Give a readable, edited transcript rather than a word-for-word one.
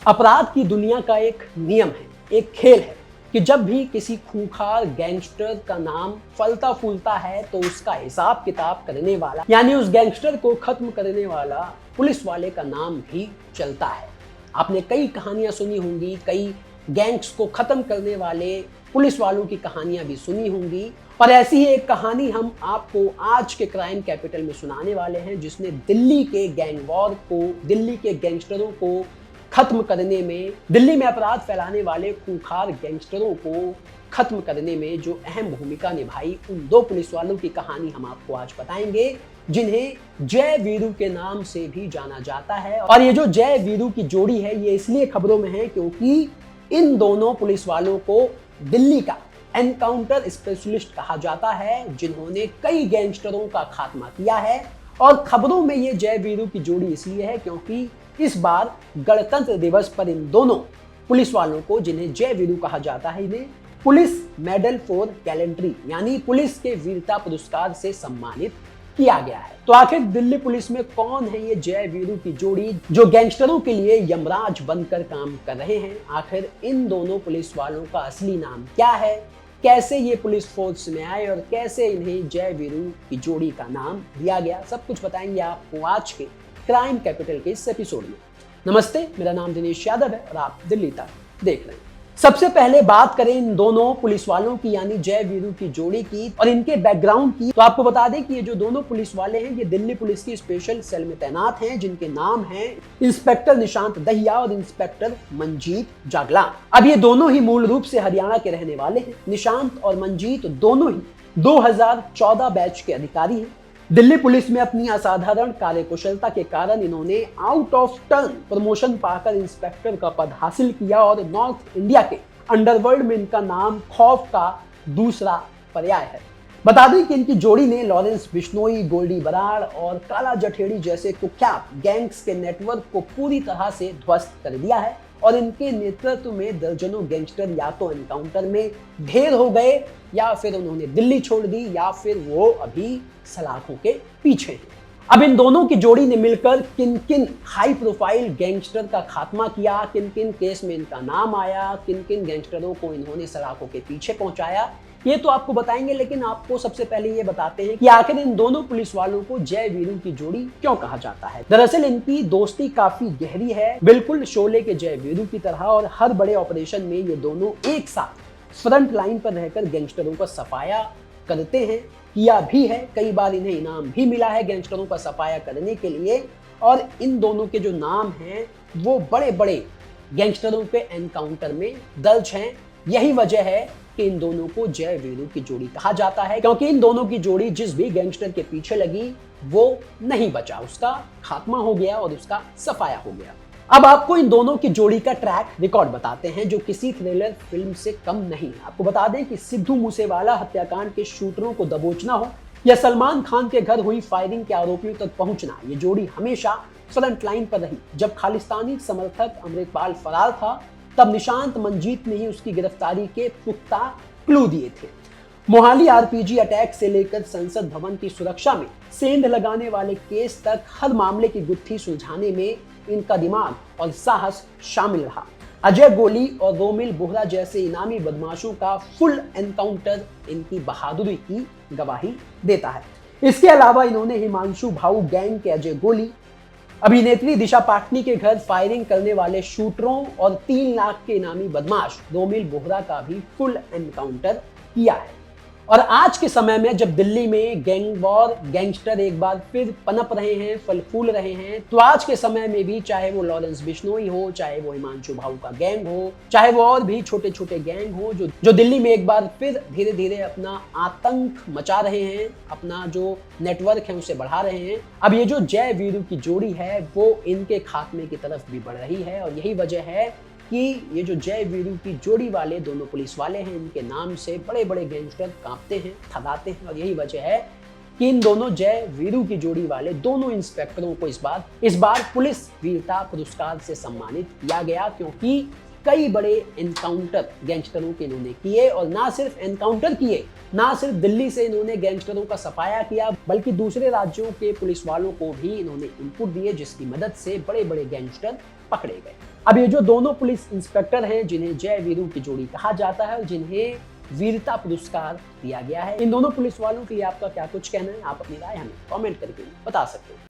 अपराध की दुनिया का एक नियम है, एक खेल है कि जब भी किसी खूंखार गैंगस्टर का नाम फलता फूलता है तो उसका हिसाब किताब करने वाला यानी उस गैंगस्टर को खत्म करने वाला पुलिस वाले का नाम भी चलता है। आपने कई कहानियां सुनी होंगी, कई गैंग्स को खत्म करने वाले पुलिस वालों की कहानियां भी सुनी होंगी, पर ऐसी ही एक कहानी हम आपको आज के क्राइम कैपिटल में सुनाने वाले हैं, जिसने दिल्ली के गैंग वॉर को, दिल्ली के गैंगस्टरों को खत्म करने में, दिल्ली में अपराध फैलाने वाले खूंखार गैंगस्टरों को खत्म करने में जो अहम भूमिका निभाई, उन दो पुलिस वालों की कहानी हम आपको आज बताएंगे, जिन्हें जय वीरू के नाम से भी जाना जाता है। और ये जो जय वीरू की जोड़ी है, ये इसलिए खबरों में है क्योंकि इन दोनों पुलिस वालों को दिल्ली का एनकाउंटर स्पेशलिस्ट कहा जाता है, जिन्होंने कई गैंगस्टरों का खात्मा किया है। और खबरों में ये जय वीरू की जोड़ी इसलिए है क्योंकि इस बार गणतंत्र दिवस पर इन दोनों पुलिस वालों को, जिन्हें जय वीरू कहा जाता है, इन्हें पुलिस मेडल फॉर गैलेंट्री यानी पुलिस के वीरता पुरस्कार से सम्मानित किया गया है। तो आखिर दिल्ली पुलिस में कौन है ये जय वीरू की जोड़ी, जो गैंगस्टरों के लिए यमराज बनकर काम कर रहे हैं? आखिर इन दोनों पुलिस वालों का असली नाम क्या है, कैसे ये पुलिस फोर्स में आए और कैसे इन्हें जय वीरू की जोड़ी का नाम दिया गया, सब कुछ बताएंगे आपको आज के क्राइम कैपिटल के इस एपिसोड में। नमस्ते, मेरा नाम दिनेश यादव है और आप दिल्ली तक देख रहे हैं। सबसे पहले बात करें इन दोनों पुलिस वालों की यानी जय वीरू की जोड़ी की और इनके बैकग्राउंड की, तो आपको बता दें कि ये जो दोनों पुलिस वाले हैं, ये दिल्ली पुलिस की स्पेशल सेल में तैनात हैं, जिनके नाम हैं इंस्पेक्टर निशांत दहिया और इंस्पेक्टर मंजीत जागलान। अब ये दोनों ही मूल रूप से हरियाणा के रहने वाले हैं। निशांत और मंजीत दोनों ही 2014 बैच के अधिकारी हैं। दिल्ली पुलिस में अपनी असाधारण कार्यकुशलता के कारण इन्होंने आउट ऑफ टर्न प्रमोशन पाकर इंस्पेक्टर का पद हासिल किया और नॉर्थ इंडिया के अंडरवर्ल्ड में इनका नाम खौफ का दूसरा पर्याय है। बता दें कि इनकी जोड़ी ने लॉरेंस बिश्नोई, गोल्डी बराड़ और काला जठेड़ी जैसे कुख्यात गैंग्स के नेटवर्क को पूरी तरह से ध्वस्त कर दिया है और इनके नेतृत्व में दर्जनों गैंगस्टर या तो एनकाउंटर में ढेर हो गए या फिर उन्होंने दिल्ली छोड़ दी या फिर वो अभी सलाखों के पीछे हैं। अब इन दोनों की जोड़ी ने मिलकर किन किन हाई प्रोफाइल गैंगस्टर का खात्मा किया, किन किन केस में इनका नाम आया, किन किन गैंगस्टरों को इन्होंने सलाखों के पीछे पहुंचाया, ये तो आपको बताएंगे। लेकिन आपको सबसे पहले ये बताते हैं कि आखिर इन दोनों पुलिस वालों को जय वीरू की जोड़ी क्यों कहा जाता है। दरअसल इनकी दोस्ती काफी गहरी है, बिल्कुल शोले के जय वीरू की तरह, और हर बड़े ऑपरेशन में ये दोनों एक साथ फ्रंट लाइन पर रहकर गैंगस्टरों का सफाया करते हैं, किया भी है। कई बार इन्हें इनाम भी मिला है गैंगस्टरों का सफाया करने के लिए। और इन दोनों के जो नाम हैं वो बड़े बड़े गैंगस्टरों के एनकाउंटर में दर्ज हैं। यही वजह है कि इन दोनों को जय वीरू की जोड़ी कहा जाता है, क्योंकि इन दोनों की जोड़ी जिस भी गैंगस्टर के पीछे लगी वो नहीं बचा, उसका खात्मा हो गया और उसका सफाया हो गया। अब आपको इन दोनों की जोड़ी का ट्रैक रिकॉर्ड बताते हैं, जो किसी थ्रिलर फिल्म से कम नहीं है। आपको बता दें कि सिद्धू मूसेवाला हत्याकांड के शूटरों को दबोचना हो या सलमान खान के घर हुई फायरिंग के आरोपियों तक पहुंचना, ये जोड़ी हमेशा फ्रंट लाइन पर रही। जब खालिस्तानी समर्थक अमृतपाल फरार था, तब निशांत मंजीत ने ही उसकी गिरफ्तारी के पुख्ता क्लू दिए थे। मोहाली आरपीजी अटैक से लेकर संसद भवन की सुरक्षा में सेंध लगाने वाले केस तक हर मामले की गुत्थी सुलझाने में इनका दिमाग और साहस शामिल रहा। अजय गोली और रोमिल बोहरा जैसे इनामी बदमाशों का फुल एनकाउंटर इनकी बहादुरी की गवाही देता है। इसके अलावा इन्होंने हिमांशु भाऊ गैंग के अजय गोली, अभिनेत्री दिशा पाटनी के घर फायरिंग करने वाले शूटरों और 3 लाख के इनामी बदमाश रोमिल बोहरा का भी फुल एनकाउंटर किया है। और आज के समय में जब दिल्ली में गैंग वॉर, गैंगस्टर एक बार फिर पनप रहे हैं, फल फूल रहे हैं, तो आज के समय में भी चाहे वो लॉरेंस बिश्नोई हो, चाहे वो हिमांशु भाऊ का गैंग हो, चाहे वो और भी छोटे छोटे गैंग हो, जो दिल्ली में एक बार फिर धीरे धीरे अपना आतंक मचा रहे हैं, अपना जो नेटवर्क है उसे बढ़ा रहे हैं। अब ये जो जय वीरू की जोड़ी है वो इनके खात्मे की तरफ भी बढ़ रही है। और यही वजह है कि ये जो जय वीरू की जोड़ी वाले दोनों पुलिस वाले हैं, इनके नाम से बड़े बड़े गैंगस्टर कांपते हैं, थर्राते हैं। और यही वजह है कि इन दोनों जय वीरू की जोड़ी वाले दोनों इंस्पेक्टरों को इस बार पुलिस वीरता पुरस्कार से सम्मानित किया गया, क्योंकि कई बड़े एनकाउंटर गैंगस्टरों के इन्होंने किए, और ना सिर्फ एनकाउंटर किए, ना सिर्फ दिल्ली से इन्होंने गैंगस्टरों का सफाया किया, बल्कि दूसरे राज्यों के पुलिस वालों को भी इन्होंने इनपुट दिए, जिसकी मदद से बड़े बड़े गैंगस्टर पकड़े गए। अब ये जो दोनों पुलिस इंस्पेक्टर हैं, जिन्हें जय वीरू की जोड़ी कहा जाता है और जिन्हें वीरता पुरस्कार दिया गया है, इन दोनों पुलिस वालों के लिए आपका क्या कुछ कहना है? आप अपनी राय हमें कमेंट करके बता सकते हैं।